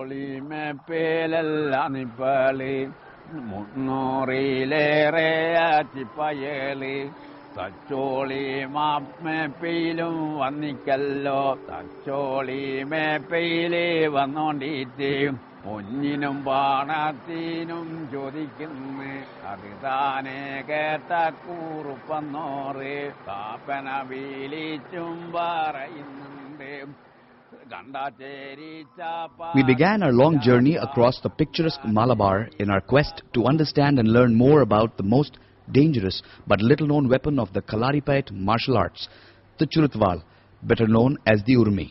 Tacholi me pelella nipali, Munorile rea chipayeli, Tacholi map me pilum vanikallo, Tacholi me pele vanonditi, Uninum banatinum jodikinme, Aditane geta kurupanore, Tapana vili chumbara inunde. We began our long journey across the picturesque Malabar in our quest to understand and learn more about the most dangerous but little-known weapon of the Kalaripayat martial arts, the Churutwal, better known as the Urmi.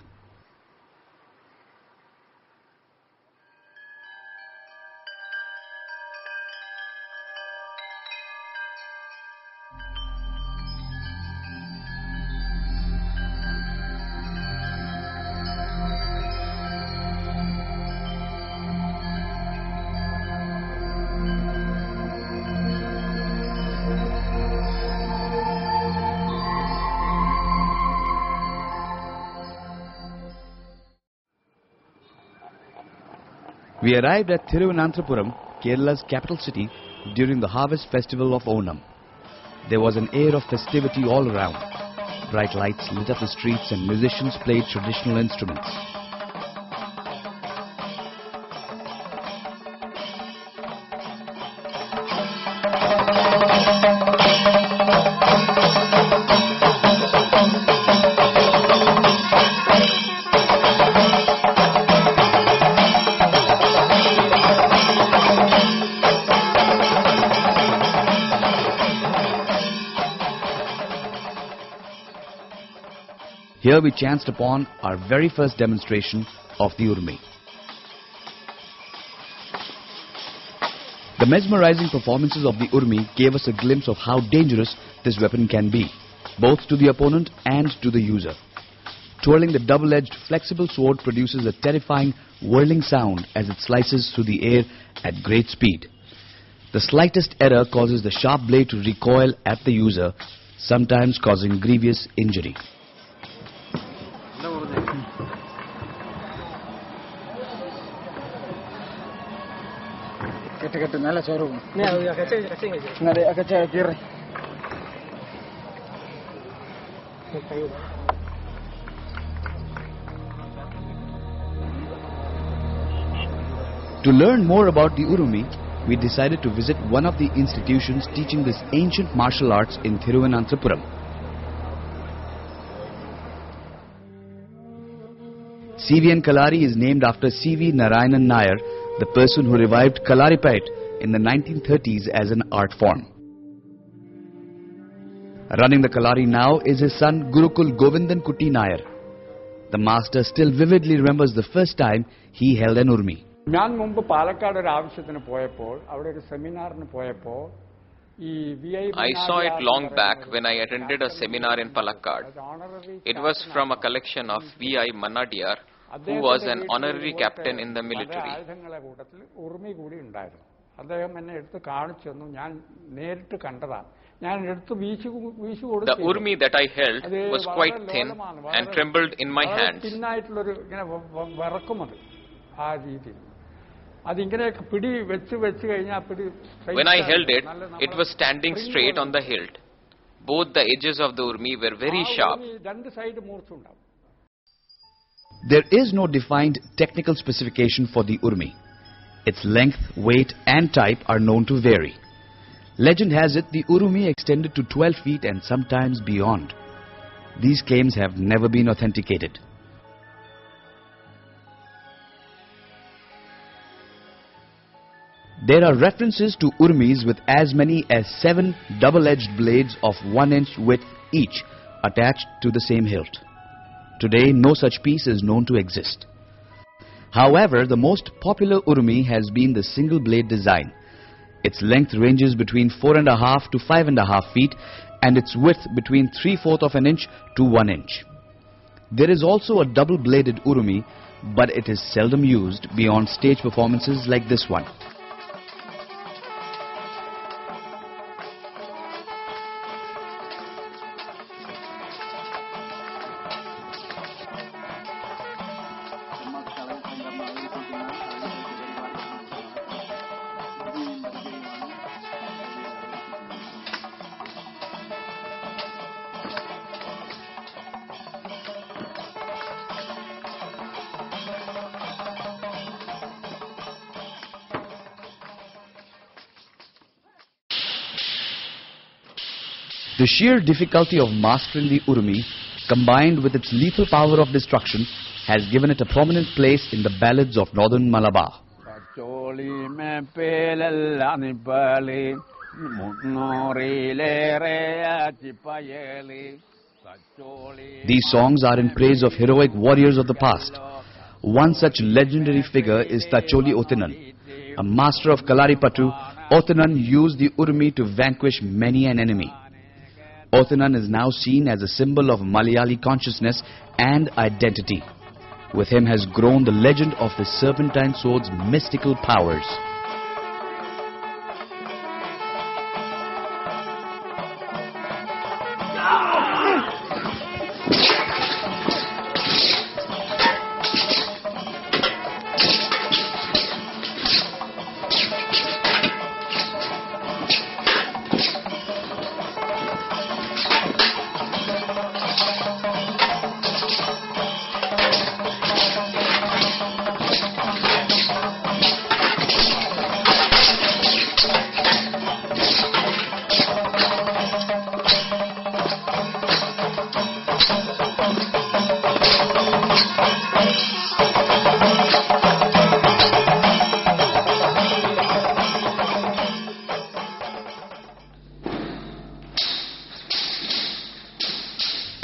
We arrived at Thiruvananthapuram, Kerala's capital city, during the harvest festival of Onam. There was an air of festivity all around. Bright lights lit up the streets and musicians played traditional instruments. Here we chanced upon our very first demonstration of the Urumi. The mesmerizing performances of the Urmi gave us a glimpse of how dangerous this weapon can be, both to the opponent and to the user. Twirling the double-edged flexible sword produces a terrifying whirling sound as it slices through the air at great speed. The slightest error causes the sharp blade to recoil at the user, sometimes causing grievous injury. To learn more about the Urumi, we decided to visit one of the institutions teaching this ancient martial arts in Thiruvananthapuram. C.V.N. Kalari is named after C.V. Narayanan Nair, the person who revived Kalaripayat in the 1930s as an art form. Running the Kalari now is his son Gurukul Govindan Kuti Nair. The master still vividly remembers the first time he held an Urmi. I saw it long back when I attended a seminar in Palakkad. It was from a collection of V.I. Mannadiyar, who was an honorary captain in the military. The Urmi that I held was quite thin and trembled in my hands. When I held it, it was standing straight on the hilt. Both the edges of the Urmi were very sharp. There is no defined technical specification for the Urmi. Its length, weight and type are known to vary. Legend has it the Urumi extended to 12 feet and sometimes beyond. These claims have never been authenticated. There are references to Urmis with as many as 7 double-edged blades of 1 inch width each attached to the same hilt. Today, no such piece is known to exist. However, the most popular Urumi has been the single blade design. Its length ranges between 4.5 to 5.5 feet and its width between 3/4 of an inch to 1 inch. There is also a double-bladed Urumi, but it is seldom used beyond stage performances like this one. The sheer difficulty of mastering the Urumi, combined with its lethal power of destruction, has given it a prominent place in the ballads of northern Malabar. These songs are in praise of heroic warriors of the past. One such legendary figure is Tacholi Othinan. A master of Kalaripattu, Othinan used the Urumi to vanquish many an enemy. Othinan is now seen as a symbol of Malayali consciousness and identity. With him has grown the legend of the serpentine sword's mystical powers.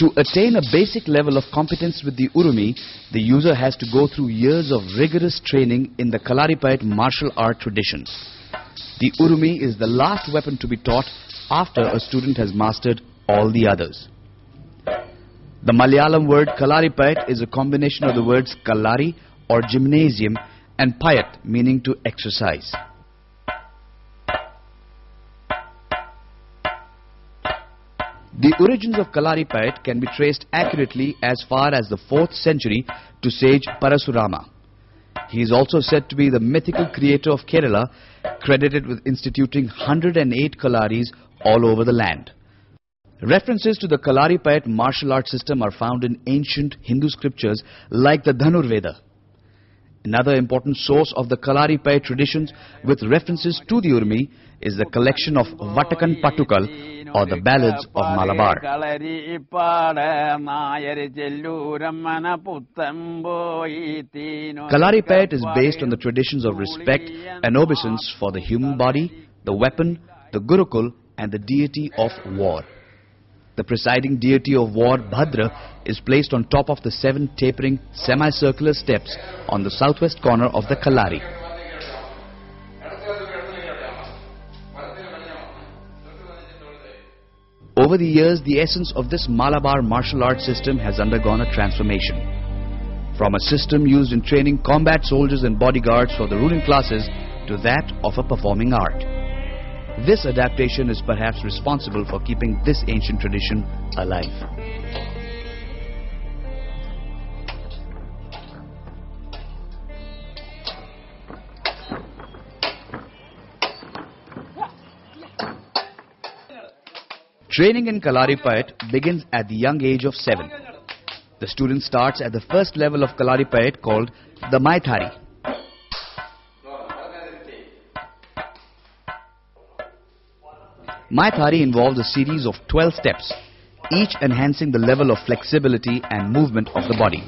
To attain a basic level of competence with the Urumi, the user has to go through years of rigorous training in the Kalaripayat martial art tradition. The Urumi is the last weapon to be taught after a student has mastered all the others. The Malayalam word Kalaripayat is a combination of the words Kalari or gymnasium and Payat meaning to exercise. The origins of Kalaripayat can be traced accurately as far as the 4th century to sage Parasurama. He is also said to be the mythical creator of Kerala, credited with instituting 108 Kalaris all over the land. References to the Kalaripayat martial art system are found in ancient Hindu scriptures like the Dhanurveda. Another important source of the Kalaripayat traditions with references to the Urmi is the collection of Vatakan Pattukal, or the ballads of Malabar. Kalaripayat is based on the traditions of respect and obeisance for the human body, the weapon, the Gurukul and the deity of war. The presiding deity of war, Bhadra, is placed on top of the 7 tapering semicircular steps on the southwest corner of the Kalari. Over the years, the essence of this Malabar martial arts system has undergone a transformation. From a system used in training combat soldiers and bodyguards for the ruling classes to that of a performing art. This adaptation is perhaps responsible for keeping this ancient tradition alive. Training in Kalaripayat begins at the young age of 7. The student starts at the first level of Kalaripayat called the Maithari. Maithari involves a series of 12 steps, each enhancing the level of flexibility and movement of the body.